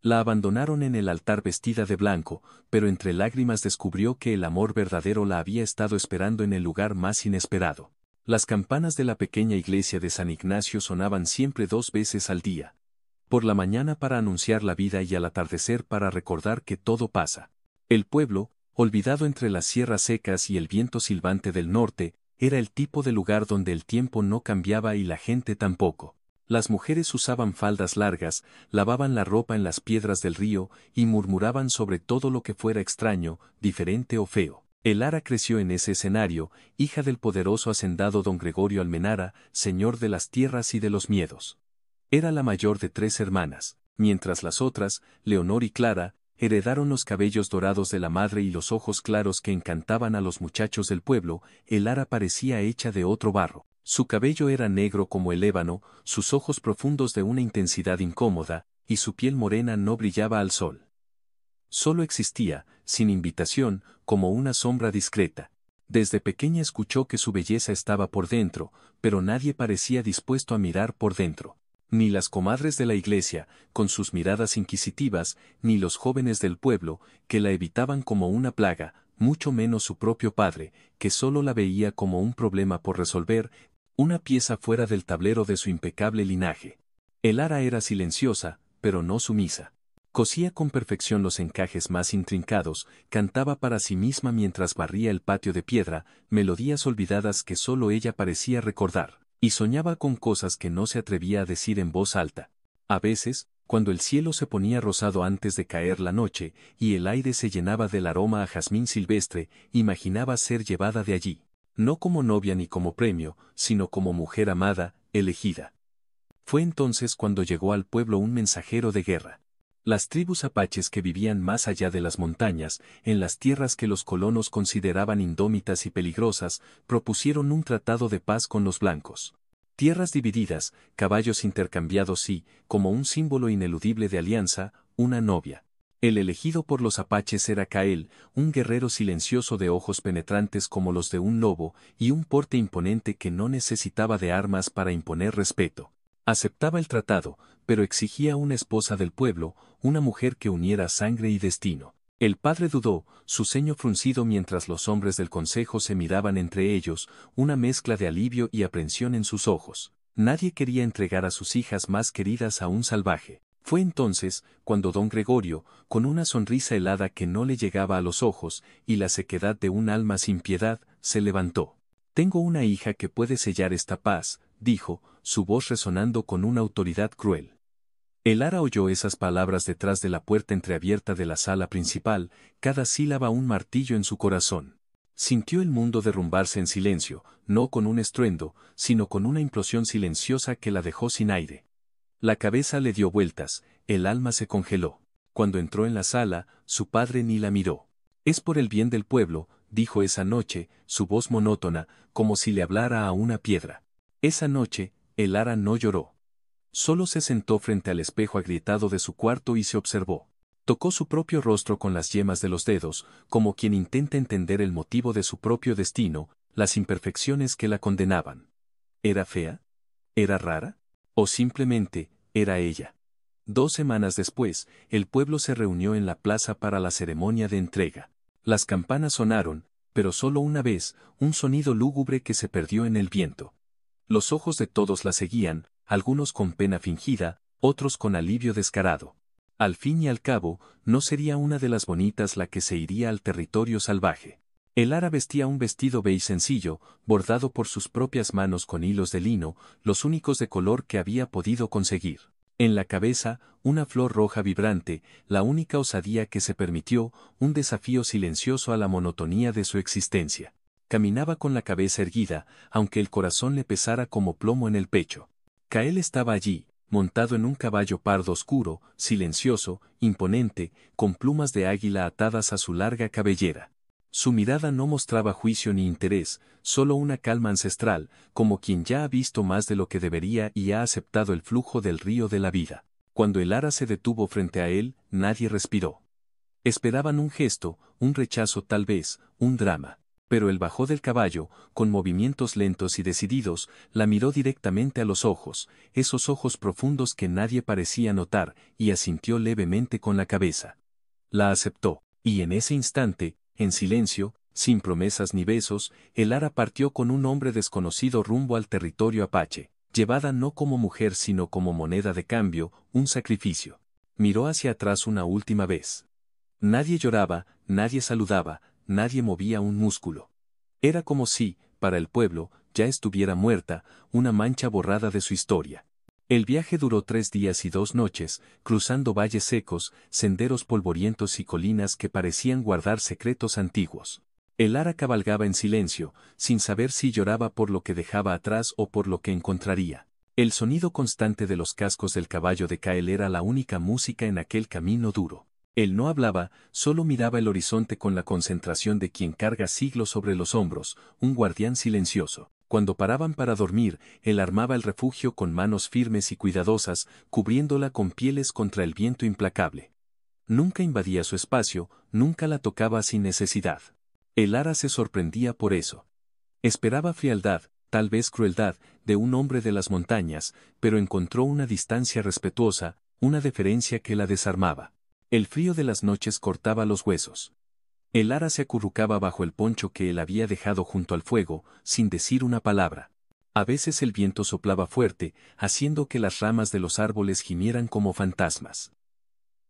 La abandonaron en el altar vestida de blanco, pero entre lágrimas descubrió que el amor verdadero la había estado esperando en el lugar más inesperado. Las campanas de la pequeña iglesia de San Ignacio sonaban siempre 2 veces al día. Por la mañana para anunciar la vida y al atardecer para recordar que todo pasa. El pueblo, olvidado entre las sierras secas y el viento silbante del norte, era el tipo de lugar donde el tiempo no cambiaba y la gente tampoco. Las mujeres usaban faldas largas, lavaban la ropa en las piedras del río y murmuraban sobre todo lo que fuera extraño, diferente o feo. Elara creció en ese escenario, hija del poderoso hacendado don Gregorio Almenara, señor de las tierras y de los miedos. Era la mayor de 3 hermanas, mientras las otras, Leonor y Clara, heredaron los cabellos dorados de la madre y los ojos claros que encantaban a los muchachos del pueblo. Elara parecía hecha de otro barro. Su cabello era negro como el ébano, sus ojos profundos de una intensidad incómoda, y su piel morena no brillaba al sol. Solo existía, sin invitación, como una sombra discreta. Desde pequeña escuchó que su belleza estaba por dentro, pero nadie parecía dispuesto a mirar por dentro. Ni las comadres de la iglesia, con sus miradas inquisitivas, ni los jóvenes del pueblo, que la evitaban como una plaga, mucho menos su propio padre, que solo la veía como un problema por resolver, una pieza fuera del tablero de su impecable linaje. Elara era silenciosa, pero no sumisa. Cosía con perfección los encajes más intrincados, cantaba para sí misma mientras barría el patio de piedra, melodías olvidadas que solo ella parecía recordar, y soñaba con cosas que no se atrevía a decir en voz alta. A veces, cuando el cielo se ponía rosado antes de caer la noche, y el aire se llenaba del aroma a jazmín silvestre, imaginaba ser llevada de allí. No como novia ni como premio, sino como mujer amada, elegida. Fue entonces cuando llegó al pueblo un mensajero de guerra. Las tribus apaches que vivían más allá de las montañas, en las tierras que los colonos consideraban indómitas y peligrosas, propusieron un tratado de paz con los blancos. Tierras divididas, caballos intercambiados y, como un símbolo ineludible de alianza, una novia. El elegido por los apaches era Cael, un guerrero silencioso de ojos penetrantes como los de un lobo, y un porte imponente que no necesitaba de armas para imponer respeto. Aceptaba el tratado, pero exigía una esposa del pueblo, una mujer que uniera sangre y destino. El padre dudó, su ceño fruncido mientras los hombres del consejo se miraban entre ellos, una mezcla de alivio y aprensión en sus ojos. Nadie quería entregar a sus hijas más queridas a un salvaje. Fue entonces, cuando don Gregorio, con una sonrisa helada que no le llegaba a los ojos, y la sequedad de un alma sin piedad, se levantó. «Tengo una hija que puede sellar esta paz», dijo, su voz resonando con una autoridad cruel. Elara oyó esas palabras detrás de la puerta entreabierta de la sala principal, cada sílaba un martillo en su corazón. Sintió el mundo derrumbarse en silencio, no con un estruendo, sino con una implosión silenciosa que la dejó sin aire. La cabeza le dio vueltas, el alma se congeló. Cuando entró en la sala, su padre ni la miró. «Es por el bien del pueblo», dijo esa noche, su voz monótona, como si le hablara a una piedra. Esa noche, Elara no lloró. Solo se sentó frente al espejo agrietado de su cuarto y se observó. Tocó su propio rostro con las yemas de los dedos, como quien intenta entender el motivo de su propio destino, las imperfecciones que la condenaban. ¿Era fea? ¿Era rara? ¿O simplemente, era ella? 2 semanas después, el pueblo se reunió en la plaza para la ceremonia de entrega. Las campanas sonaron, pero solo una vez, un sonido lúgubre que se perdió en el viento. Los ojos de todos la seguían, algunos con pena fingida, otros con alivio descarado. Al fin y al cabo, no sería una de las bonitas la que se iría al territorio salvaje. Elara vestía un vestido beige sencillo, bordado por sus propias manos con hilos de lino, los únicos de color que había podido conseguir. En la cabeza, una flor roja vibrante, la única osadía que se permitió, un desafío silencioso a la monotonía de su existencia. Caminaba con la cabeza erguida, aunque el corazón le pesara como plomo en el pecho. Cael estaba allí, montado en un caballo pardo oscuro, silencioso, imponente, con plumas de águila atadas a su larga cabellera. Su mirada no mostraba juicio ni interés, solo una calma ancestral, como quien ya ha visto más de lo que debería y ha aceptado el flujo del río de la vida. Cuando Elara se detuvo frente a él, nadie respiró. Esperaban un gesto, un rechazo tal vez, un drama. Pero él bajó del caballo, con movimientos lentos y decididos, la miró directamente a los ojos, esos ojos profundos que nadie parecía notar, y asintió levemente con la cabeza. La aceptó, y en ese instante, en silencio, sin promesas ni besos, el ara partió con un hombre desconocido rumbo al territorio apache, llevada no como mujer sino como moneda de cambio, un sacrificio. Miró hacia atrás una última vez. Nadie lloraba, nadie saludaba, nadie movía un músculo. Era como si, para el pueblo, ya estuviera muerta, una mancha borrada de su historia. El viaje duró 3 días y 2 noches, cruzando valles secos, senderos polvorientos y colinas que parecían guardar secretos antiguos. El ara cabalgaba en silencio, sin saber si lloraba por lo que dejaba atrás o por lo que encontraría. El sonido constante de los cascos del caballo de Kael era la única música en aquel camino duro. Él no hablaba, solo miraba el horizonte con la concentración de quien carga siglos sobre los hombros, un guardián silencioso. Cuando paraban para dormir, él armaba el refugio con manos firmes y cuidadosas, cubriéndola con pieles contra el viento implacable. Nunca invadía su espacio, nunca la tocaba sin necesidad. El ara se sorprendía por eso. Esperaba frialdad, tal vez crueldad, de un hombre de las montañas, pero encontró una distancia respetuosa, una deferencia que la desarmaba. El frío de las noches cortaba los huesos. El ara se acurrucaba bajo el poncho que él había dejado junto al fuego, sin decir una palabra. A veces el viento soplaba fuerte, haciendo que las ramas de los árboles gimieran como fantasmas.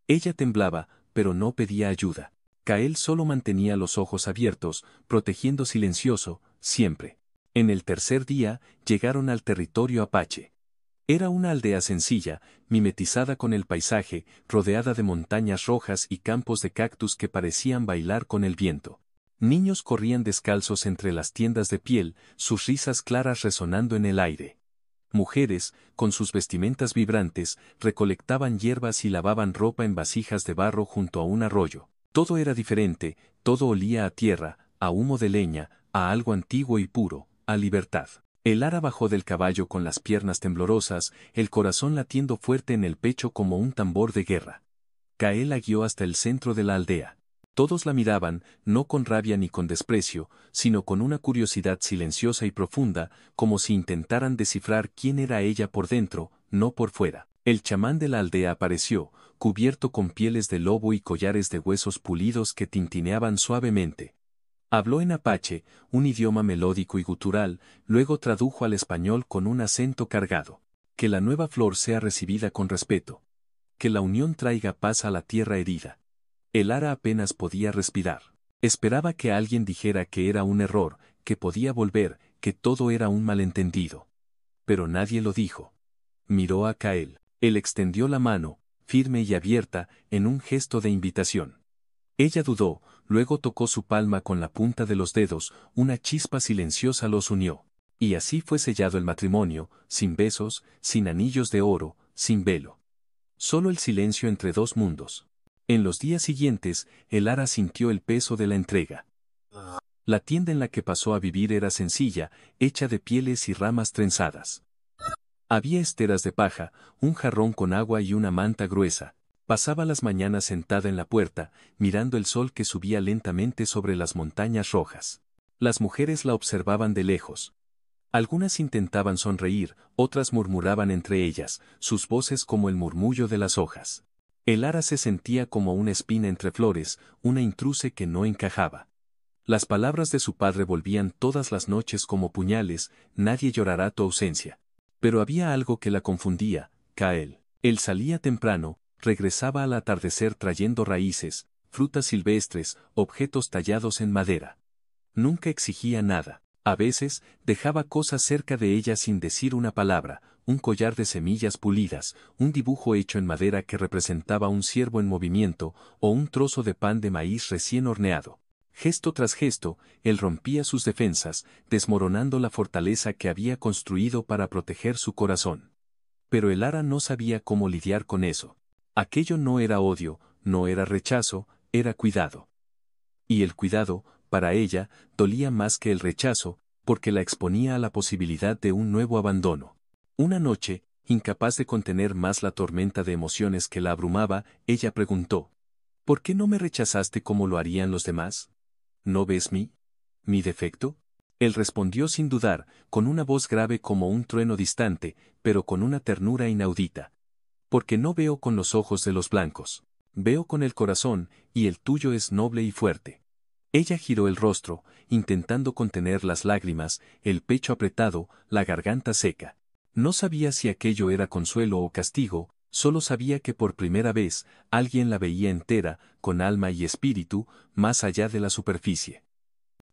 Ella temblaba, pero no pedía ayuda. Kael solo mantenía los ojos abiertos, protegiendo silencioso, siempre. En el tercer día, llegaron al territorio apache. Era una aldea sencilla, mimetizada con el paisaje, rodeada de montañas rojas y campos de cactus que parecían bailar con el viento. Niños corrían descalzos entre las tiendas de piel, sus risas claras resonando en el aire. Mujeres, con sus vestimentas vibrantes, recolectaban hierbas y lavaban ropa en vasijas de barro junto a un arroyo. Todo era diferente, todo olía a tierra, a humo de leña, a algo antiguo y puro, a libertad. El ara bajó del caballo con las piernas temblorosas, el corazón latiendo fuerte en el pecho como un tambor de guerra. Kael la guió hasta el centro de la aldea. Todos la miraban, no con rabia ni con desprecio, sino con una curiosidad silenciosa y profunda, como si intentaran descifrar quién era ella por dentro, no por fuera. El chamán de la aldea apareció, cubierto con pieles de lobo y collares de huesos pulidos que tintineaban suavemente. Habló en apache, un idioma melódico y gutural, luego tradujo al español con un acento cargado. Que la nueva flor sea recibida con respeto. Que la unión traiga paz a la tierra herida. El ara apenas podía respirar. Esperaba que alguien dijera que era un error, que podía volver, que todo era un malentendido. Pero nadie lo dijo. Miró a Kael. Él extendió la mano, firme y abierta, en un gesto de invitación. Ella dudó, luego tocó su palma con la punta de los dedos, una chispa silenciosa los unió. Y así fue sellado el matrimonio, sin besos, sin anillos de oro, sin velo. Solo el silencio entre dos mundos. En los días siguientes, el ara sintió el peso de la entrega. La tienda en la que pasó a vivir era sencilla, hecha de pieles y ramas trenzadas. Había esteras de paja, un jarrón con agua y una manta gruesa. Pasaba las mañanas sentada en la puerta, mirando el sol que subía lentamente sobre las montañas rojas. Las mujeres la observaban de lejos. Algunas intentaban sonreír, otras murmuraban entre ellas, sus voces como el murmullo de las hojas. El ara se sentía como una espina entre flores, una intruse que no encajaba. Las palabras de su padre volvían todas las noches como puñales, nadie llorará tu ausencia. Pero había algo que la confundía, Kael. Él salía temprano, regresaba al atardecer trayendo raíces, frutas silvestres, objetos tallados en madera. Nunca exigía nada. A veces, dejaba cosas cerca de ella sin decir una palabra, un collar de semillas pulidas, un dibujo hecho en madera que representaba un ciervo en movimiento, o un trozo de pan de maíz recién horneado. Gesto tras gesto, él rompía sus defensas, desmoronando la fortaleza que había construido para proteger su corazón. Pero el ara no sabía cómo lidiar con eso. Aquello no era odio, no era rechazo, era cuidado. Y el cuidado, para ella, dolía más que el rechazo, porque la exponía a la posibilidad de un nuevo abandono. Una noche, incapaz de contener más la tormenta de emociones que la abrumaba, ella preguntó: ¿por qué no me rechazaste como lo harían los demás? ¿No ves mí? ¿Mi defecto? Él respondió sin dudar, con una voz grave como un trueno distante, pero con una ternura inaudita. Porque no veo con los ojos de los blancos. Veo con el corazón, y el tuyo es noble y fuerte. Ella giró el rostro, intentando contener las lágrimas, el pecho apretado, la garganta seca. No sabía si aquello era consuelo o castigo, solo sabía que por primera vez, alguien la veía entera, con alma y espíritu, más allá de la superficie.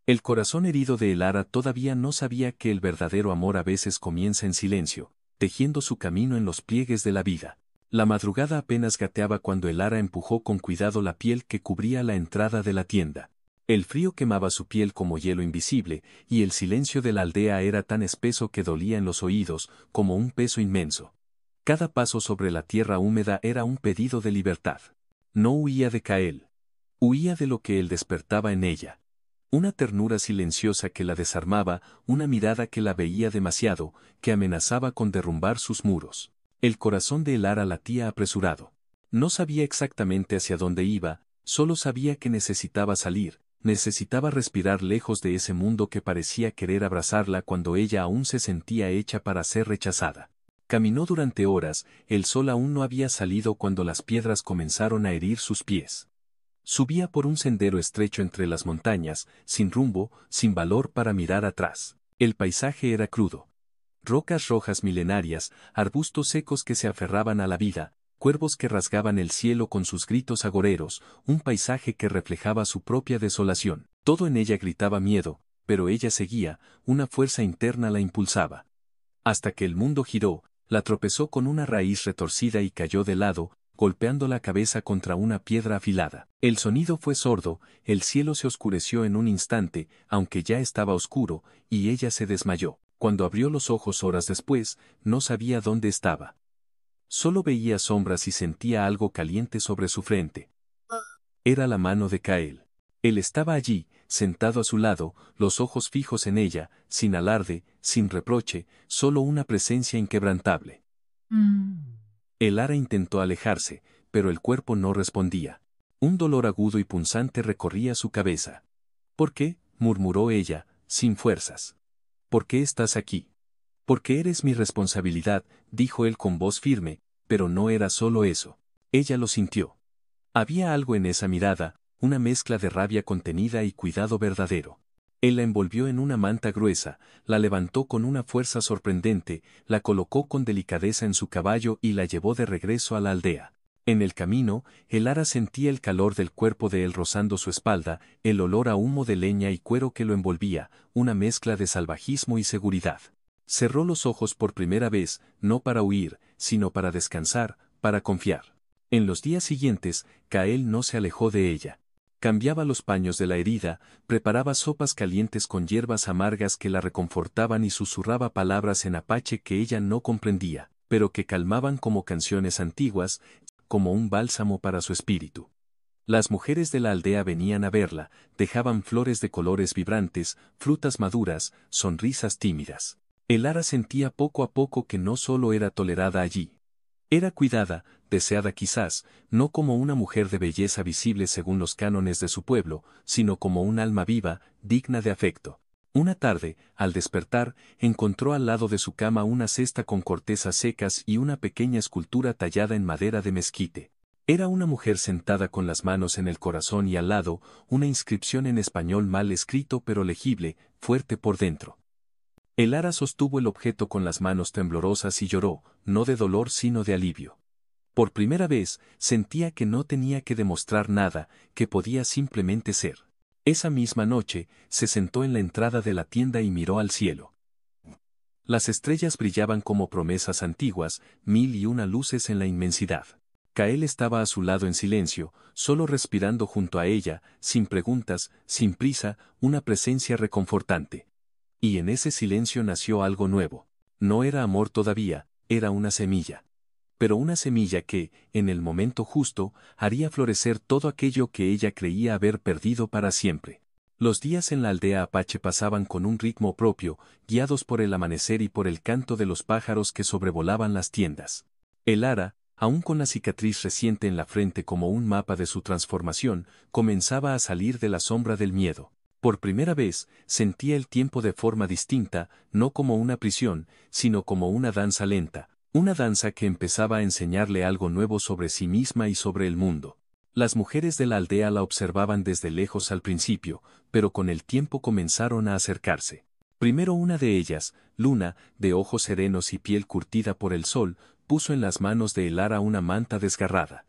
El corazón herido de Elara todavía no sabía que el verdadero amor a veces comienza en silencio, tejiendo su camino en los pliegues de la vida. La madrugada apenas gateaba cuando Elara empujó con cuidado la piel que cubría la entrada de la tienda. El frío quemaba su piel como hielo invisible, y el silencio de la aldea era tan espeso que dolía en los oídos, como un peso inmenso. Cada paso sobre la tierra húmeda era un pedido de libertad. No huía de Kael. Huía de lo que él despertaba en ella. Una ternura silenciosa que la desarmaba, una mirada que la veía demasiado, que amenazaba con derrumbar sus muros. El corazón de Elara latía apresurado. No sabía exactamente hacia dónde iba, solo sabía que necesitaba salir, necesitaba respirar lejos de ese mundo que parecía querer abrazarla cuando ella aún se sentía hecha para ser rechazada. Caminó durante horas, el sol aún no había salido cuando las piedras comenzaron a herir sus pies. Subía por un sendero estrecho entre las montañas, sin rumbo, sin valor para mirar atrás. El paisaje era crudo. Rocas rojas milenarias, arbustos secos que se aferraban a la vida, cuervos que rasgaban el cielo con sus gritos agoreros, un paisaje que reflejaba su propia desolación. Todo en ella gritaba miedo, pero ella seguía, una fuerza interna la impulsaba. Hasta que el mundo giró, la tropezó con una raíz retorcida y cayó de lado, golpeando la cabeza contra una piedra afilada. El sonido fue sordo, el cielo se oscureció en un instante, aunque ya estaba oscuro, y ella se desmayó. Cuando abrió los ojos horas después, no sabía dónde estaba. Solo veía sombras y sentía algo caliente sobre su frente. Era la mano de Kael. Él estaba allí, sentado a su lado, los ojos fijos en ella, sin alarde, sin reproche, solo una presencia inquebrantable. Elara intentó alejarse, pero el cuerpo no respondía. Un dolor agudo y punzante recorría su cabeza. ¿Por qué?, murmuró ella, sin fuerzas. ¿Por qué estás aquí? Porque eres mi responsabilidad, dijo él con voz firme, pero no era solo eso. Ella lo sintió. Había algo en esa mirada, una mezcla de rabia contenida y cuidado verdadero. Él la envolvió en una manta gruesa, la levantó con una fuerza sorprendente, la colocó con delicadeza en su caballo y la llevó de regreso a la aldea. En el camino, Elara sentía el calor del cuerpo de él rozando su espalda, el olor a humo de leña y cuero que lo envolvía, una mezcla de salvajismo y seguridad. Cerró los ojos por primera vez, no para huir, sino para descansar, para confiar. En los días siguientes, Kael no se alejó de ella. Cambiaba los paños de la herida, preparaba sopas calientes con hierbas amargas que la reconfortaban y susurraba palabras en apache que ella no comprendía, pero que calmaban como canciones antiguas, como un bálsamo para su espíritu. Las mujeres de la aldea venían a verla, dejaban flores de colores vibrantes, frutas maduras, sonrisas tímidas. Elara sentía poco a poco que no solo era tolerada allí. Era cuidada, deseada quizás, no como una mujer de belleza visible según los cánones de su pueblo, sino como un alma viva, digna de afecto. Una tarde, al despertar, encontró al lado de su cama una cesta con cortezas secas y una pequeña escultura tallada en madera de mezquite. Era una mujer sentada con las manos en el corazón y al lado, una inscripción en español mal escrito pero legible, fuerte por dentro. Elara sostuvo el objeto con las manos temblorosas y lloró, no de dolor sino de alivio. Por primera vez, sentía que no tenía que demostrar nada, que podía simplemente ser. Esa misma noche, se sentó en la entrada de la tienda y miró al cielo. Las estrellas brillaban como promesas antiguas, 1001 luces en la inmensidad. Kael estaba a su lado en silencio, solo respirando junto a ella, sin preguntas, sin prisa, una presencia reconfortante. Y en ese silencio nació algo nuevo. No era amor todavía, era una semilla. Pero una semilla que, en el momento justo, haría florecer todo aquello que ella creía haber perdido para siempre. Los días en la aldea apache pasaban con un ritmo propio, guiados por el amanecer y por el canto de los pájaros que sobrevolaban las tiendas. Elara, aún con la cicatriz reciente en la frente como un mapa de su transformación, comenzaba a salir de la sombra del miedo. Por primera vez, sentía el tiempo de forma distinta, no como una prisión, sino como una danza lenta, una danza que empezaba a enseñarle algo nuevo sobre sí misma y sobre el mundo. Las mujeres de la aldea la observaban desde lejos al principio, pero con el tiempo comenzaron a acercarse. Primero una de ellas, Luna, de ojos serenos y piel curtida por el sol, puso en las manos de Elara una manta desgarrada.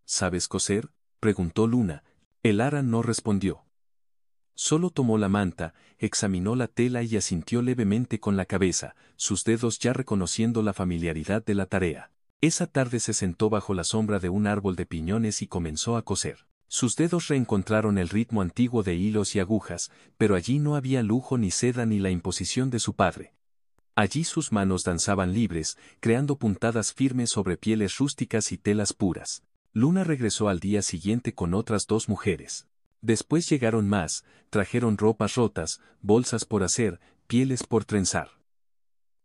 ¿Sabes coser?, preguntó Luna. Elara no respondió. Solo tomó la manta, examinó la tela y asintió levemente con la cabeza, sus dedos ya reconociendo la familiaridad de la tarea. Esa tarde se sentó bajo la sombra de un árbol de piñones y comenzó a coser. Sus dedos reencontraron el ritmo antiguo de hilos y agujas, pero allí no había lujo ni seda ni la imposición de su padre. Allí sus manos danzaban libres, creando puntadas firmes sobre pieles rústicas y telas puras. Luna regresó al día siguiente con otras 2 mujeres. Después llegaron más, trajeron ropas rotas, bolsas por hacer, pieles por trenzar.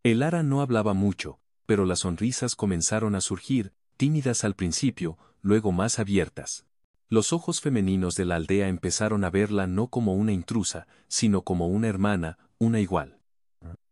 Elara no hablaba mucho, pero las sonrisas comenzaron a surgir, tímidas al principio, luego más abiertas. Los ojos femeninos de la aldea empezaron a verla no como una intrusa, sino como una hermana, una igual.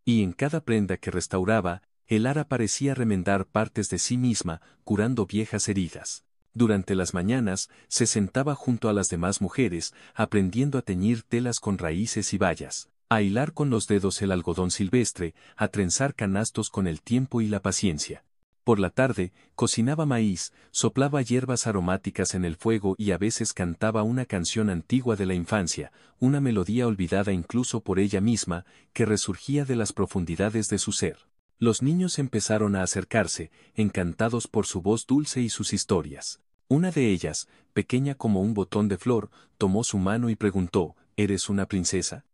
Y en cada prenda que restauraba, Elara parecía remendar partes de sí misma, curando viejas heridas. Durante las mañanas, se sentaba junto a las demás mujeres, aprendiendo a teñir telas con raíces y bayas, a hilar con los dedos el algodón silvestre, a trenzar canastos con el tiempo y la paciencia. Por la tarde, cocinaba maíz, soplaba hierbas aromáticas en el fuego y a veces cantaba una canción antigua de la infancia, una melodía olvidada incluso por ella misma, que resurgía de las profundidades de su ser. Los niños empezaron a acercarse, encantados por su voz dulce y sus historias. Una de ellas, pequeña como un botón de flor, tomó su mano y preguntó, ¿eres una princesa?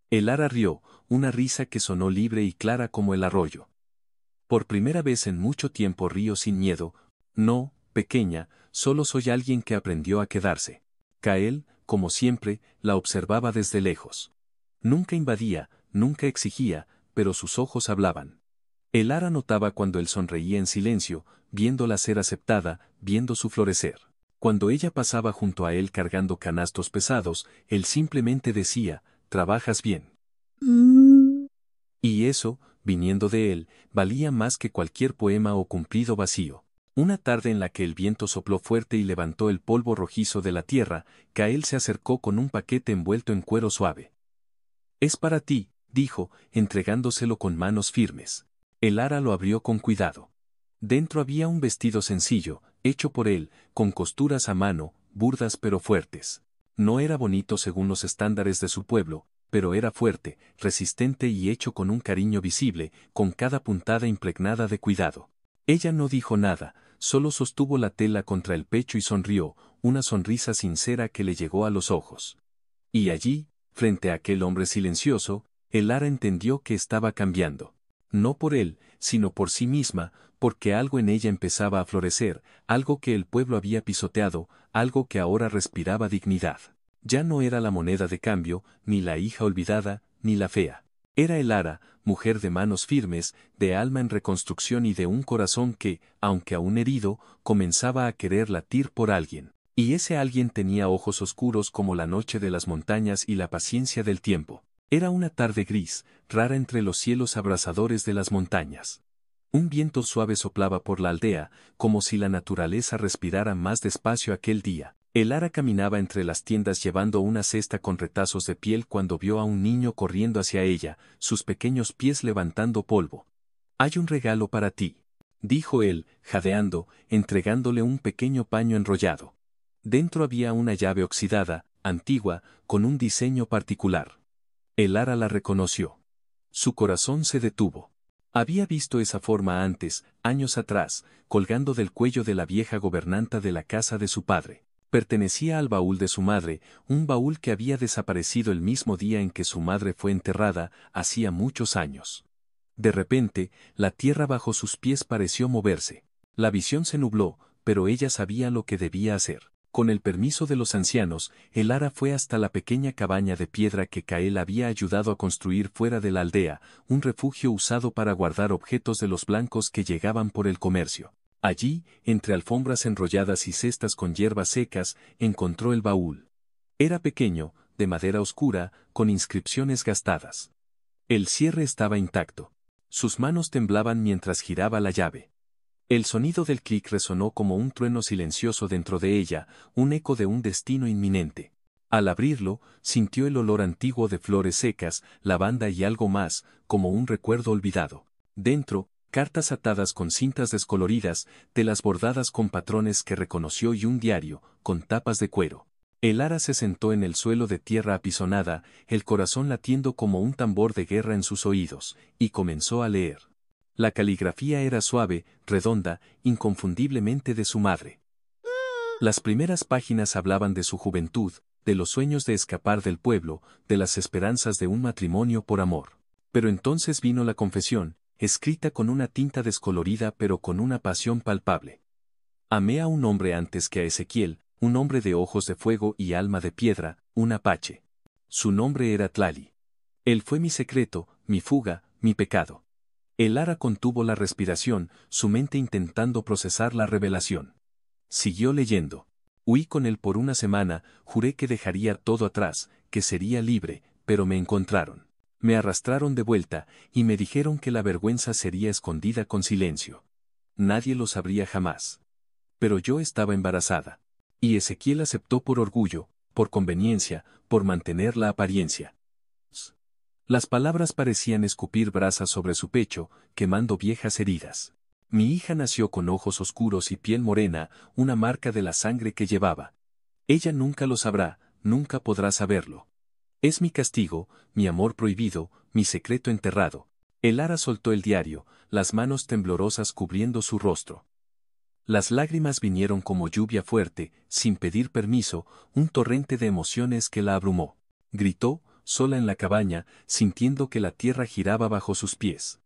Elara rió, una risa que sonó libre y clara como el arroyo. Por primera vez en mucho tiempo río sin miedo. No, pequeña, solo soy alguien que aprendió a quedarse. Kael, como siempre, la observaba desde lejos. Nunca invadía, nunca exigía, pero sus ojos hablaban. Elara notaba cuando él sonreía en silencio, viéndola ser aceptada, viendo su florecer. Cuando ella pasaba junto a él cargando canastos pesados, él simplemente decía, «Trabajas bien». Y eso, viniendo de él, valía más que cualquier poema o cumplido vacío. Una tarde en la que el viento sopló fuerte y levantó el polvo rojizo de la tierra, Kael se acercó con un paquete envuelto en cuero suave. «Es para ti», dijo, entregándoselo con manos firmes. Elara lo abrió con cuidado. Dentro había un vestido sencillo, hecho por él, con costuras a mano, burdas pero fuertes. No era bonito según los estándares de su pueblo, pero era fuerte, resistente y hecho con un cariño visible, con cada puntada impregnada de cuidado. Ella no dijo nada, solo sostuvo la tela contra el pecho y sonrió, una sonrisa sincera que le llegó a los ojos. Y allí, frente a aquel hombre silencioso, Elara entendió que estaba cambiando. No por él, sino por sí misma, porque algo en ella empezaba a florecer, algo que el pueblo había pisoteado, algo que ahora respiraba dignidad. Ya no era la moneda de cambio, ni la hija olvidada, ni la fea. Era Elara, mujer de manos firmes, de alma en reconstrucción y de un corazón que, aunque aún herido, comenzaba a querer latir por alguien. Y ese alguien tenía ojos oscuros como la noche de las montañas y la paciencia del tiempo. Era una tarde gris, rara entre los cielos abrasadores de las montañas. Un viento suave soplaba por la aldea, como si la naturaleza respirara más despacio aquel día. Elara caminaba entre las tiendas llevando una cesta con retazos de piel cuando vio a un niño corriendo hacia ella, sus pequeños pies levantando polvo. «Hay un regalo para ti», dijo él, jadeando, entregándole un pequeño paño enrollado. Dentro había una llave oxidada, antigua, con un diseño particular. Elara la reconoció. Su corazón se detuvo. Había visto esa forma antes, años atrás, colgando del cuello de la vieja gobernanta de la casa de su padre. Pertenecía al baúl de su madre, un baúl que había desaparecido el mismo día en que su madre fue enterrada, hacía muchos años. De repente, la tierra bajo sus pies pareció moverse. La visión se nubló, pero ella sabía lo que debía hacer. Con el permiso de los ancianos, Elara fue hasta la pequeña cabaña de piedra que Kael había ayudado a construir fuera de la aldea, un refugio usado para guardar objetos de los blancos que llegaban por el comercio. Allí, entre alfombras enrolladas y cestas con hierbas secas, encontró el baúl. Era pequeño, de madera oscura, con inscripciones gastadas. El cierre estaba intacto. Sus manos temblaban mientras giraba la llave. El sonido del clic resonó como un trueno silencioso dentro de ella, un eco de un destino inminente. Al abrirlo, sintió el olor antiguo de flores secas, lavanda y algo más, como un recuerdo olvidado. Dentro, cartas atadas con cintas descoloridas, telas bordadas con patrones que reconoció y un diario, con tapas de cuero. El ara se sentó en el suelo de tierra apisonada, el corazón latiendo como un tambor de guerra en sus oídos, y comenzó a leer. La caligrafía era suave, redonda, inconfundiblemente de su madre. Las primeras páginas hablaban de su juventud, de los sueños de escapar del pueblo, de las esperanzas de un matrimonio por amor. Pero entonces vino la confesión, escrita con una tinta descolorida pero con una pasión palpable. Amé a un hombre antes que a Ezequiel, un hombre de ojos de fuego y alma de piedra, un apache. Su nombre era Tlali. Él fue mi secreto, mi fuga, mi pecado. El ara contuvo la respiración, su mente intentando procesar la revelación. Siguió leyendo. Huí con él por una semana, juré que dejaría todo atrás, que sería libre, pero me encontraron. Me arrastraron de vuelta, y me dijeron que la vergüenza sería escondida con silencio. Nadie lo sabría jamás. Pero yo estaba embarazada. Y Ezequiel aceptó por orgullo, por conveniencia, por mantener la apariencia. Las palabras parecían escupir brasas sobre su pecho, quemando viejas heridas. Mi hija nació con ojos oscuros y piel morena, una marca de la sangre que llevaba. Ella nunca lo sabrá, nunca podrá saberlo. Es mi castigo, mi amor prohibido, mi secreto enterrado. El ara soltó el diario, las manos temblorosas cubriendo su rostro. Las lágrimas vinieron como lluvia fuerte, sin pedir permiso, un torrente de emociones que la abrumó. Gritó, sola en la cabaña, sintiendo que la tierra giraba bajo sus pies.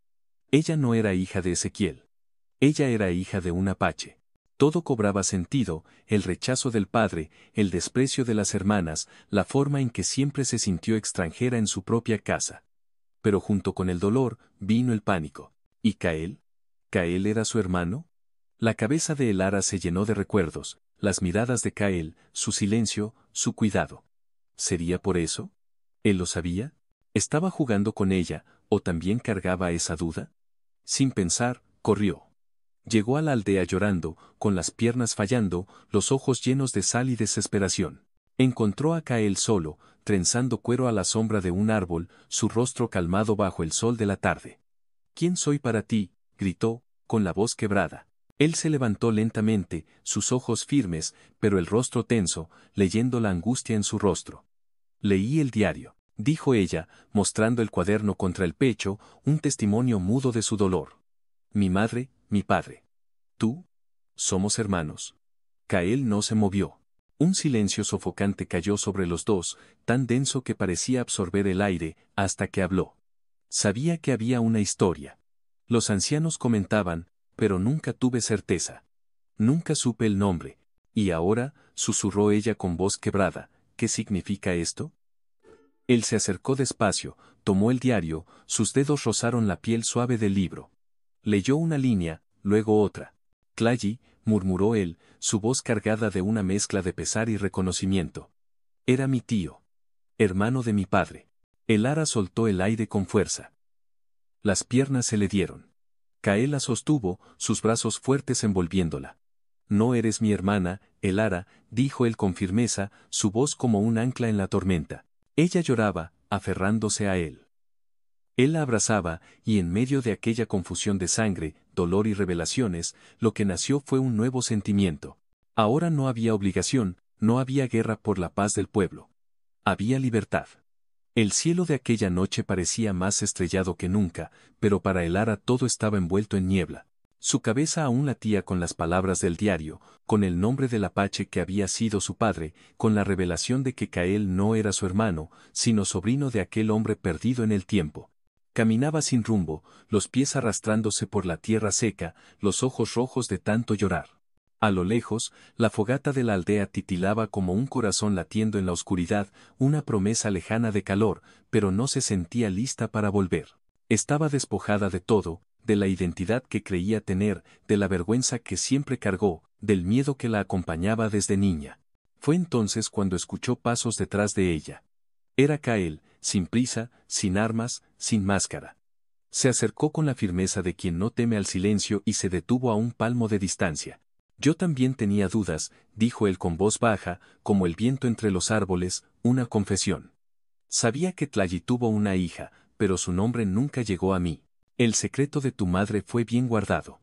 Ella no era hija de Ezequiel. Ella era hija de un apache. Todo cobraba sentido, el rechazo del padre, el desprecio de las hermanas, la forma en que siempre se sintió extranjera en su propia casa. Pero junto con el dolor, vino el pánico. ¿Y Cael? ¿Cael era su hermano? La cabeza de Elara se llenó de recuerdos, las miradas de Cael, su silencio, su cuidado. ¿Sería por eso? ¿Él lo sabía? ¿Estaba jugando con ella, o también cargaba esa duda? Sin pensar, corrió. Llegó a la aldea llorando, con las piernas fallando, los ojos llenos de sal y desesperación. Encontró a Cael solo, trenzando cuero a la sombra de un árbol, su rostro calmado bajo el sol de la tarde. ¿Quién soy para ti?, gritó, con la voz quebrada. Él se levantó lentamente, sus ojos firmes, pero el rostro tenso, leyendo la angustia en su rostro. Leí el diario, dijo ella, mostrando el cuaderno contra el pecho, un testimonio mudo de su dolor. Mi madre, mi padre. ¿Tú? Somos hermanos. Cael no se movió. Un silencio sofocante cayó sobre los dos, tan denso que parecía absorber el aire, hasta que habló. Sabía que había una historia. Los ancianos comentaban, pero nunca tuve certeza. Nunca supe el nombre. Y ahora, susurró ella con voz quebrada, ¿qué significa esto? Él se acercó despacio, tomó el diario, sus dedos rozaron la piel suave del libro. Leyó una línea, luego otra. Tlali, murmuró él, su voz cargada de una mezcla de pesar y reconocimiento. Era mi tío. Hermano de mi padre. El ara soltó el aire con fuerza. Las piernas se le dieron. Cael la sostuvo, sus brazos fuertes envolviéndola. No eres mi hermana, el ara, dijo él con firmeza, su voz como un ancla en la tormenta. Ella lloraba, aferrándose a él. Él la abrazaba, y en medio de aquella confusión de sangre, dolor y revelaciones, lo que nació fue un nuevo sentimiento. Ahora no había obligación, no había guerra por la paz del pueblo. Había libertad. El cielo de aquella noche parecía más estrellado que nunca, pero para el ara todo estaba envuelto en niebla. Su cabeza aún latía con las palabras del diario, con el nombre del apache que había sido su padre, con la revelación de que Cael no era su hermano, sino sobrino de aquel hombre perdido en el tiempo. Caminaba sin rumbo, los pies arrastrándose por la tierra seca, los ojos rojos de tanto llorar. A lo lejos, la fogata de la aldea titilaba como un corazón latiendo en la oscuridad, una promesa lejana de calor, pero no se sentía lista para volver. Estaba despojada de todo, de la identidad que creía tener, de la vergüenza que siempre cargó, del miedo que la acompañaba desde niña. Fue entonces cuando escuchó pasos detrás de ella. Era Kael, sin prisa, sin armas, sin máscara. Se acercó con la firmeza de quien no teme al silencio y se detuvo a un palmo de distancia. Yo también tenía dudas, dijo él con voz baja, como el viento entre los árboles, una confesión. Sabía que Tlayi tuvo una hija, pero su nombre nunca llegó a mí. El secreto de tu madre fue bien guardado.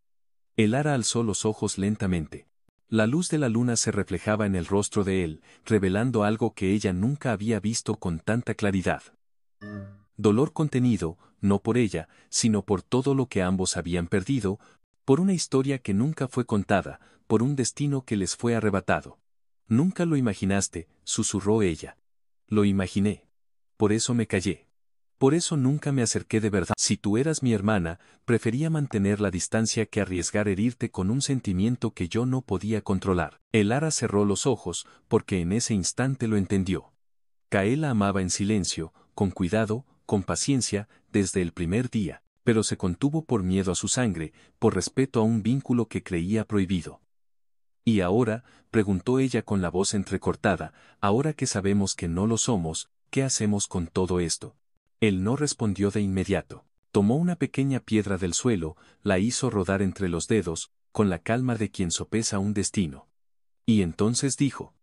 El Ara alzó los ojos lentamente. La luz de la luna se reflejaba en el rostro de él, revelando algo que ella nunca había visto con tanta claridad. Dolor contenido, no por ella, sino por todo lo que ambos habían perdido, por una historia que nunca fue contada, por un destino que les fue arrebatado. Nunca lo imaginaste, susurró ella. Lo imaginé. Por eso me callé. Por eso nunca me acerqué de verdad. Si tú eras mi hermana, prefería mantener la distancia que arriesgar herirte con un sentimiento que yo no podía controlar. El Ara cerró los ojos, porque en ese instante lo entendió. Kael la amaba en silencio, con cuidado, con paciencia, desde el primer día, pero se contuvo por miedo a su sangre, por respeto a un vínculo que creía prohibido. ¿Y ahora? Preguntó ella con la voz entrecortada, ahora que sabemos que no lo somos, ¿qué hacemos con todo esto? Él no respondió de inmediato. Tomó una pequeña piedra del suelo, la hizo rodar entre los dedos, con la calma de quien sopesa un destino. Y entonces dijo: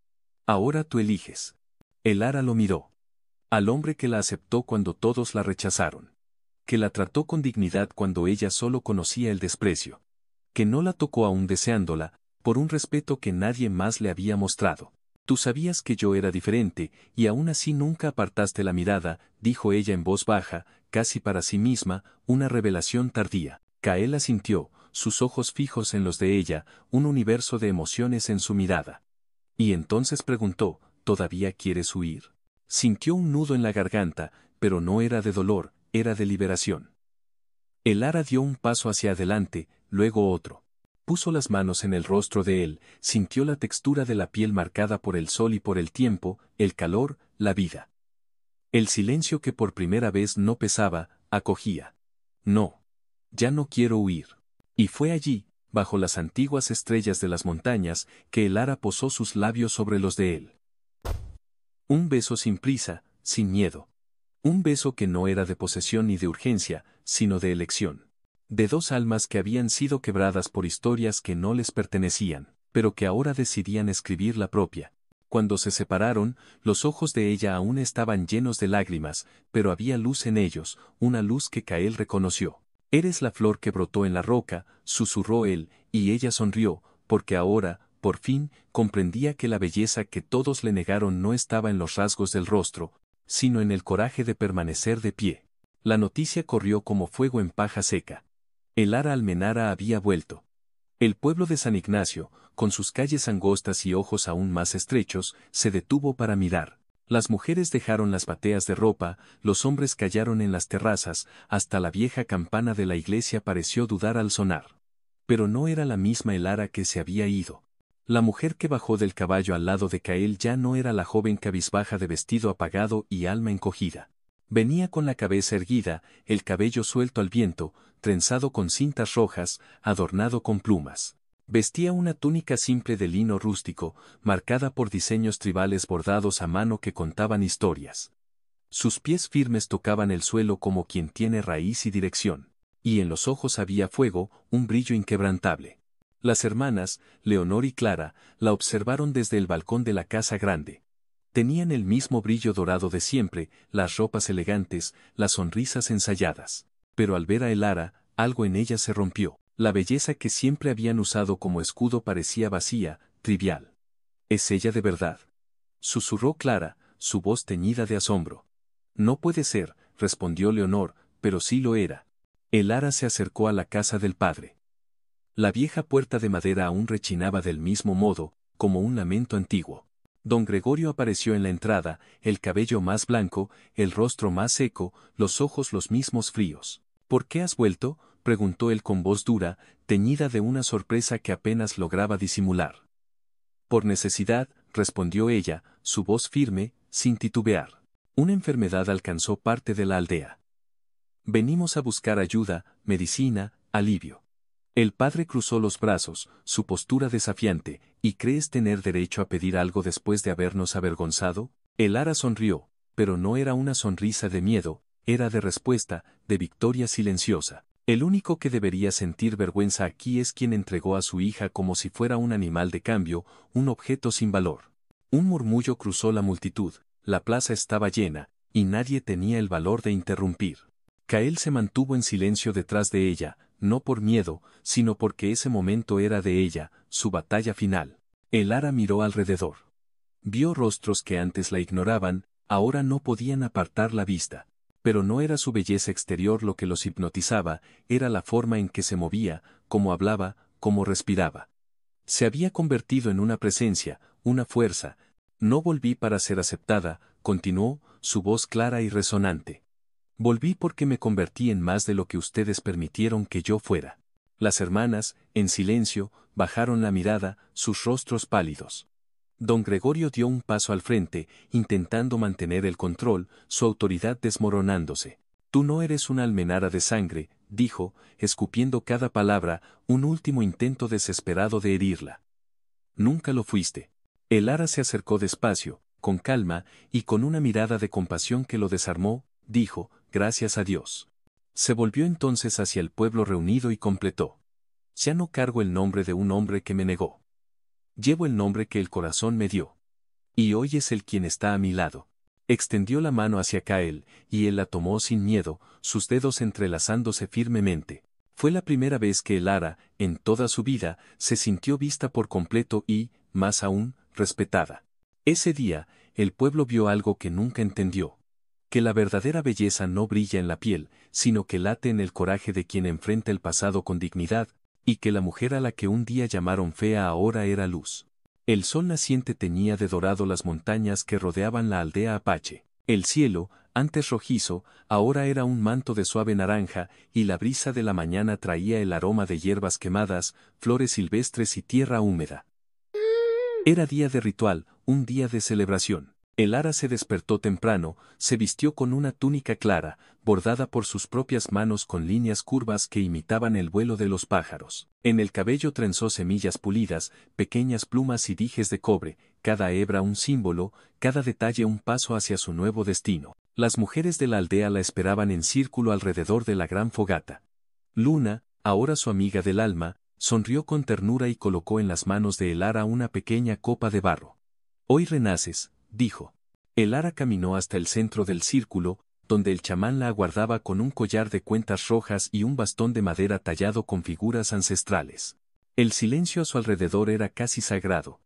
ahora tú eliges. El Ara lo miró. Al hombre que la aceptó cuando todos la rechazaron. Que la trató con dignidad cuando ella solo conocía el desprecio. Que no la tocó aún deseándola, por un respeto que nadie más le había mostrado. Tú sabías que yo era diferente, y aún así nunca apartaste la mirada, dijo ella en voz baja, casi para sí misma, una revelación tardía. Kael asintió, sus ojos fijos en los de ella, un universo de emociones en su mirada. Y entonces preguntó: ¿todavía quieres huir? Sintió un nudo en la garganta, pero no era de dolor, era de liberación. El Ara dio un paso hacia adelante, luego otro. Puso las manos en el rostro de él, sintió la textura de la piel marcada por el sol y por el tiempo, el calor, la vida. El silencio que por primera vez no pesaba, acogía. No. Ya no quiero huir. Y fue allí, bajo las antiguas estrellas de las montañas, que el Ara posó sus labios sobre los de él. Un beso sin prisa, sin miedo. Un beso que no era de posesión ni de urgencia, sino de elección. De dos almas que habían sido quebradas por historias que no les pertenecían, pero que ahora decidían escribir la propia. Cuando se separaron, los ojos de ella aún estaban llenos de lágrimas, pero había luz en ellos, una luz que Kael reconoció. Eres la flor que brotó en la roca, susurró él, y ella sonrió, porque ahora, por fin, comprendía que la belleza que todos le negaron no estaba en los rasgos del rostro, sino en el coraje de permanecer de pie. La noticia corrió como fuego en paja seca. El Ara Almenara había vuelto. El pueblo de San Ignacio, con sus calles angostas y ojos aún más estrechos, se detuvo para mirar. Las mujeres dejaron las bateas de ropa, los hombres callaron en las terrazas, hasta la vieja campana de la iglesia pareció dudar al sonar. Pero no era la misma el Ara que se había ido. La mujer que bajó del caballo al lado de Kael ya no era la joven cabizbaja de vestido apagado y alma encogida. Venía con la cabeza erguida, el cabello suelto al viento, trenzado con cintas rojas, adornado con plumas. Vestía una túnica simple de lino rústico, marcada por diseños tribales bordados a mano que contaban historias. Sus pies firmes tocaban el suelo como quien tiene raíz y dirección. Y en los ojos había fuego, un brillo inquebrantable. Las hermanas, Leonor y Clara, la observaron desde el balcón de la casa grande. Tenían el mismo brillo dorado de siempre, las ropas elegantes, las sonrisas ensayadas. Pero al ver a el Ara, algo en ella se rompió. La belleza que siempre habían usado como escudo parecía vacía, trivial. ¿Es ella de verdad?, susurró Clara, su voz teñida de asombro. No puede ser, respondió Leonor, pero sí lo era. El Ara se acercó a la casa del padre. La vieja puerta de madera aún rechinaba del mismo modo, como un lamento antiguo. Don Gregorio apareció en la entrada, el cabello más blanco, el rostro más seco, los ojos los mismos fríos. ¿Por qué has vuelto?, preguntó él con voz dura, teñida de una sorpresa que apenas lograba disimular. Por necesidad, respondió ella, su voz firme, sin titubear. Una enfermedad alcanzó parte de la aldea. Venimos a buscar ayuda, medicina, alivio. El padre cruzó los brazos, su postura desafiante. ¿Y crees tener derecho a pedir algo después de habernos avergonzado? El Ara sonrió. pero no era una sonrisa de miedo, era de respuesta, de victoria silenciosa. El único que debería sentir vergüenza aquí es quien entregó a su hija como si fuera un animal de cambio, un objeto sin valor. Un murmullo cruzó la multitud, la plaza estaba llena, y nadie tenía el valor de interrumpir. Kael se mantuvo en silencio detrás de ella, no por miedo, sino porque ese momento era de ella, su batalla final. Elara miró alrededor. Vio rostros que antes la ignoraban, ahora no podían apartar la vista. Pero no era su belleza exterior lo que los hipnotizaba, era la forma en que se movía, cómo hablaba, cómo respiraba. Se había convertido en una presencia, una fuerza. No volví para ser aceptada, continuó, su voz clara y resonante. Volví porque me convertí en más de lo que ustedes permitieron que yo fuera. Las hermanas, en silencio, bajaron la mirada, sus rostros pálidos. Don Gregorio dio un paso al frente, intentando mantener el control, su autoridad desmoronándose. Tú no eres una almenara de sangre, dijo, escupiendo cada palabra, un último intento desesperado de herirla. Nunca lo fuiste. Elara se acercó despacio, con calma, y con una mirada de compasión que lo desarmó, dijo, gracias a Dios. Se volvió entonces hacia el pueblo reunido y completó. Ya no cargo el nombre de un hombre que me negó. Llevo el nombre que el corazón me dio. Y hoy es él quien está a mi lado. Extendió la mano hacia Kael, y él la tomó sin miedo, sus dedos entrelazándose firmemente. Fue la primera vez que Elara, en toda su vida, se sintió vista por completo y, más aún, respetada. Ese día, el pueblo vio algo que nunca entendió. Que la verdadera belleza no brilla en la piel, sino que late en el coraje de quien enfrenta el pasado con dignidad, y que la mujer a la que un día llamaron fea ahora era luz. El sol naciente teñía de dorado las montañas que rodeaban la aldea apache. El cielo, antes rojizo, ahora era un manto de suave naranja, y la brisa de la mañana traía el aroma de hierbas quemadas, flores silvestres y tierra húmeda. Era día de ritual, un día de celebración. Elara se despertó temprano, se vistió con una túnica clara, bordada por sus propias manos con líneas curvas que imitaban el vuelo de los pájaros. En el cabello trenzó semillas pulidas, pequeñas plumas y dijes de cobre, cada hebra un símbolo, cada detalle un paso hacia su nuevo destino. Las mujeres de la aldea la esperaban en círculo alrededor de la gran fogata. Luna, ahora su amiga del alma, sonrió con ternura y colocó en las manos de Elara una pequeña copa de barro. Hoy renaces, dijo. Elara caminó hasta el centro del círculo, donde el chamán la aguardaba con un collar de cuentas rojas y un bastón de madera tallado con figuras ancestrales. El silencio a su alrededor era casi sagrado.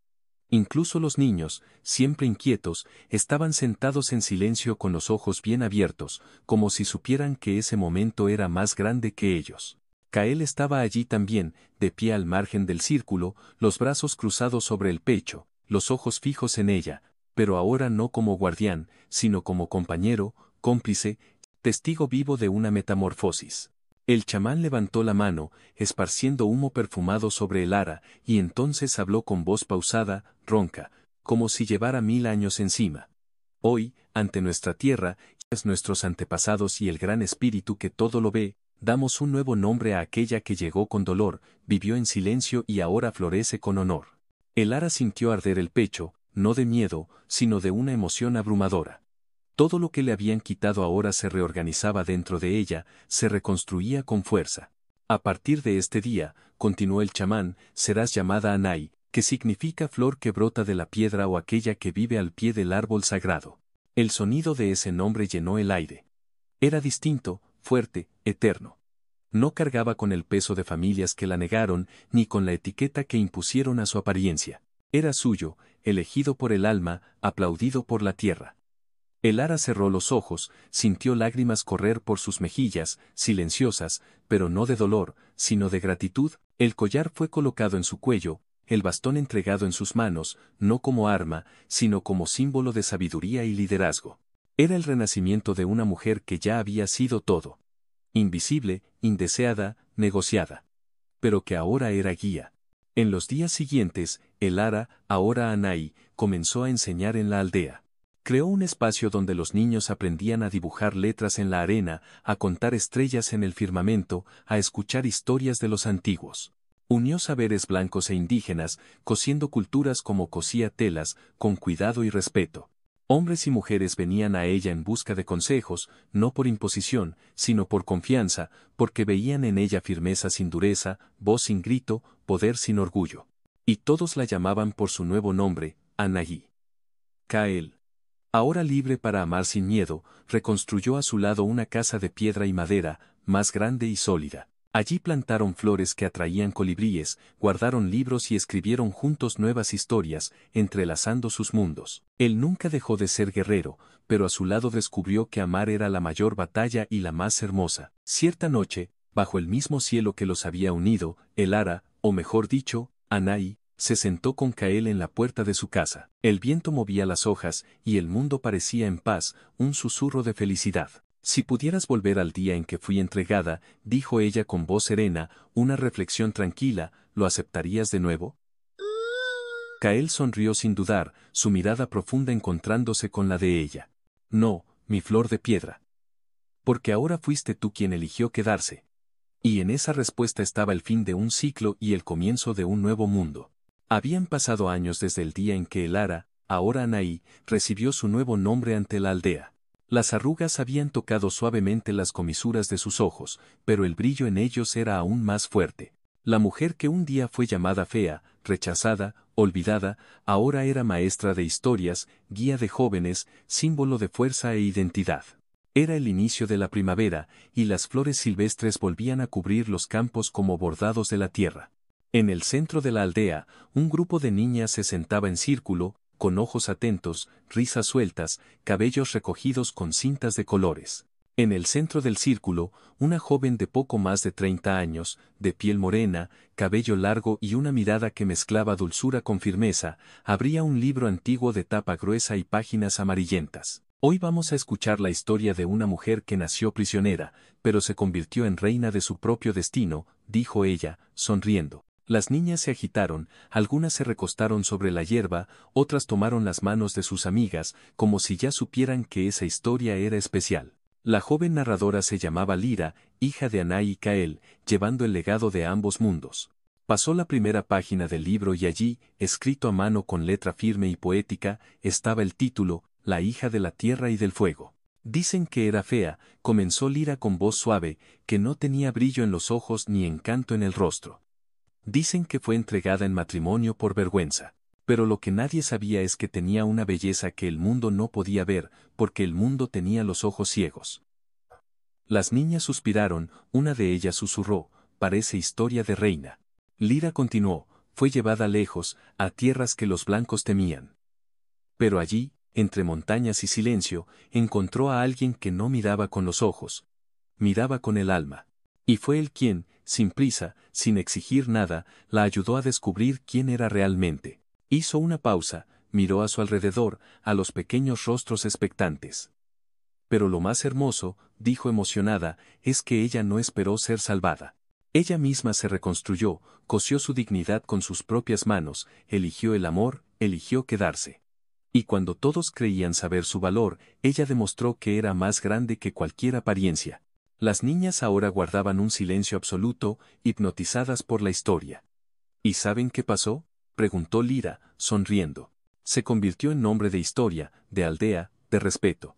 Incluso los niños, siempre inquietos, estaban sentados en silencio con los ojos bien abiertos, como si supieran que ese momento era más grande que ellos. Kael estaba allí también, de pie al margen del círculo, los brazos cruzados sobre el pecho, los ojos fijos en ella, pero ahora no como guardián, sino como compañero, cómplice, testigo vivo de una metamorfosis. El chamán levantó la mano, esparciendo humo perfumado sobre Elara, y entonces habló con voz pausada, ronca, como si llevara 1000 años encima. Hoy, ante nuestra tierra, nuestros antepasados y el gran espíritu que todo lo ve, damos un nuevo nombre a aquella que llegó con dolor, vivió en silencio y ahora florece con honor. Elara sintió arder el pecho, no de miedo, sino de una emoción abrumadora. Todo lo que le habían quitado ahora se reorganizaba dentro de ella, se reconstruía con fuerza. A partir de este día, continuó el chamán, serás llamada Anai, que significa flor que brota de la piedra o aquella que vive al pie del árbol sagrado. El sonido de ese nombre llenó el aire. Era distinto, fuerte, eterno. No cargaba con el peso de familias que la negaron, ni con la etiqueta que impusieron a su apariencia. Era suyo, elegido por el alma, aplaudido por la tierra. Elara cerró los ojos, sintió lágrimas correr por sus mejillas, silenciosas, pero no de dolor, sino de gratitud. El collar fue colocado en su cuello, el bastón entregado en sus manos, no como arma, sino como símbolo de sabiduría y liderazgo. Era el renacimiento de una mujer que ya había sido todo. Invisible, indeseada, negociada. Pero que ahora era guía. En los días siguientes, Elara, ahora Anai, comenzó a enseñar en la aldea. Creó un espacio donde los niños aprendían a dibujar letras en la arena, a contar estrellas en el firmamento, a escuchar historias de los antiguos. Unió saberes blancos e indígenas, cosiendo culturas como cosía telas, con cuidado y respeto. Hombres y mujeres venían a ella en busca de consejos, no por imposición, sino por confianza, porque veían en ella firmeza sin dureza, voz sin grito, poder sin orgullo. Y todos la llamaban por su nuevo nombre, Anaí. Cael. Ahora libre para amar sin miedo, reconstruyó a su lado una casa de piedra y madera, más grande y sólida. Allí plantaron flores que atraían colibríes, guardaron libros y escribieron juntos nuevas historias, entrelazando sus mundos. Él nunca dejó de ser guerrero, pero a su lado descubrió que amar era la mayor batalla y la más hermosa. Cierta noche, bajo el mismo cielo que los había unido, el Ara, o mejor dicho, Anaí, se sentó con Cael en la puerta de su casa. El viento movía las hojas, y el mundo parecía en paz, un susurro de felicidad. Si pudieras volver al día en que fui entregada, dijo ella con voz serena, una reflexión tranquila, ¿lo aceptarías de nuevo? Cael sonrió sin dudar, su mirada profunda encontrándose con la de ella. No, mi flor de piedra. Porque ahora fuiste tú quien eligió quedarse. Y en esa respuesta estaba el fin de un ciclo y el comienzo de un nuevo mundo. Habían pasado años desde el día en que el Ara, ahora Anaí, recibió su nuevo nombre ante la aldea. Las arrugas habían tocado suavemente las comisuras de sus ojos, pero el brillo en ellos era aún más fuerte. La mujer que un día fue llamada fea, rechazada, olvidada, ahora era maestra de historias, guía de jóvenes, símbolo de fuerza e identidad. Era el inicio de la primavera, y las flores silvestres volvían a cubrir los campos como bordados de la tierra. En el centro de la aldea, un grupo de niñas se sentaba en círculo, con ojos atentos, risas sueltas, cabellos recogidos con cintas de colores. En el centro del círculo, una joven de poco más de 30 años, de piel morena, cabello largo y una mirada que mezclaba dulzura con firmeza, abría un libro antiguo de tapa gruesa y páginas amarillentas. Hoy vamos a escuchar la historia de una mujer que nació prisionera, pero se convirtió en reina de su propio destino, dijo ella, sonriendo. Las niñas se agitaron, algunas se recostaron sobre la hierba, otras tomaron las manos de sus amigas, como si ya supieran que esa historia era especial. La joven narradora se llamaba Lira, hija de Anaí y Cael, llevando el legado de ambos mundos. Pasó la primera página del libro y allí, escrito a mano con letra firme y poética, estaba el título, La hija de la tierra y del fuego. Dicen que era fea, comenzó Lira con voz suave, que no tenía brillo en los ojos ni encanto en el rostro. Dicen que fue entregada en matrimonio por vergüenza. Pero lo que nadie sabía es que tenía una belleza que el mundo no podía ver, porque el mundo tenía los ojos ciegos. Las niñas suspiraron, una de ellas susurró, parece historia de reina. Lira continuó, fue llevada lejos, a tierras que los blancos temían. Pero allí, entre montañas y silencio, encontró a alguien que no miraba con los ojos, miraba con el alma. Y fue él quien, sin prisa, sin exigir nada, la ayudó a descubrir quién era realmente. Hizo una pausa, miró a su alrededor, a los pequeños rostros expectantes. Pero lo más hermoso, dijo emocionada, es que ella no esperó ser salvada. Ella misma se reconstruyó, cosió su dignidad con sus propias manos, eligió el amor, eligió quedarse. Y cuando todos creían saber su valor, ella demostró que era más grande que cualquier apariencia. Las niñas ahora guardaban un silencio absoluto, hipnotizadas por la historia. ¿Y saben qué pasó?, preguntó Lira, sonriendo. Se convirtió en nombre de historia, de aldea, de respeto.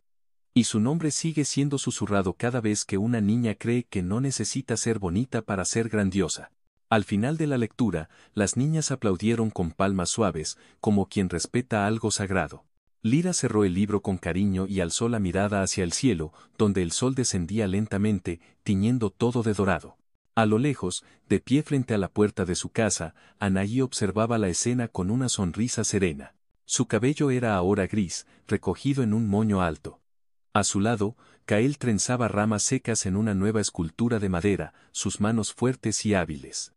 Y su nombre sigue siendo susurrado cada vez que una niña cree que no necesita ser bonita para ser grandiosa. Al final de la lectura, las niñas aplaudieron con palmas suaves, como quien respeta algo sagrado. Lira cerró el libro con cariño y alzó la mirada hacia el cielo, donde el sol descendía lentamente, tiñendo todo de dorado. A lo lejos, de pie frente a la puerta de su casa, Anaí observaba la escena con una sonrisa serena. Su cabello era ahora gris, recogido en un moño alto. A su lado, Cael trenzaba ramas secas en una nueva escultura de madera, sus manos fuertes y hábiles.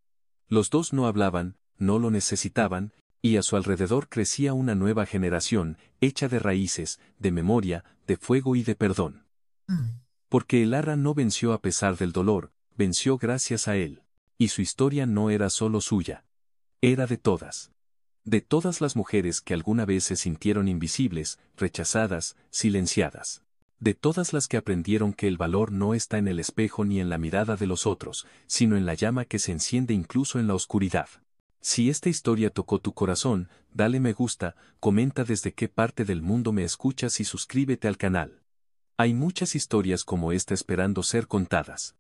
Los dos no hablaban, no lo necesitaban, y a su alrededor crecía una nueva generación, hecha de raíces, de memoria, de fuego y de perdón. Porque el Ara no venció a pesar del dolor, venció gracias a él. Y su historia no era solo suya. Era de todas. De todas las mujeres que alguna vez se sintieron invisibles, rechazadas, silenciadas. De todas las que aprendieron que el valor no está en el espejo ni en la mirada de los otros, sino en la llama que se enciende incluso en la oscuridad. Si esta historia tocó tu corazón, dale me gusta, comenta desde qué parte del mundo me escuchas y suscríbete al canal. Hay muchas historias como esta esperando ser contadas.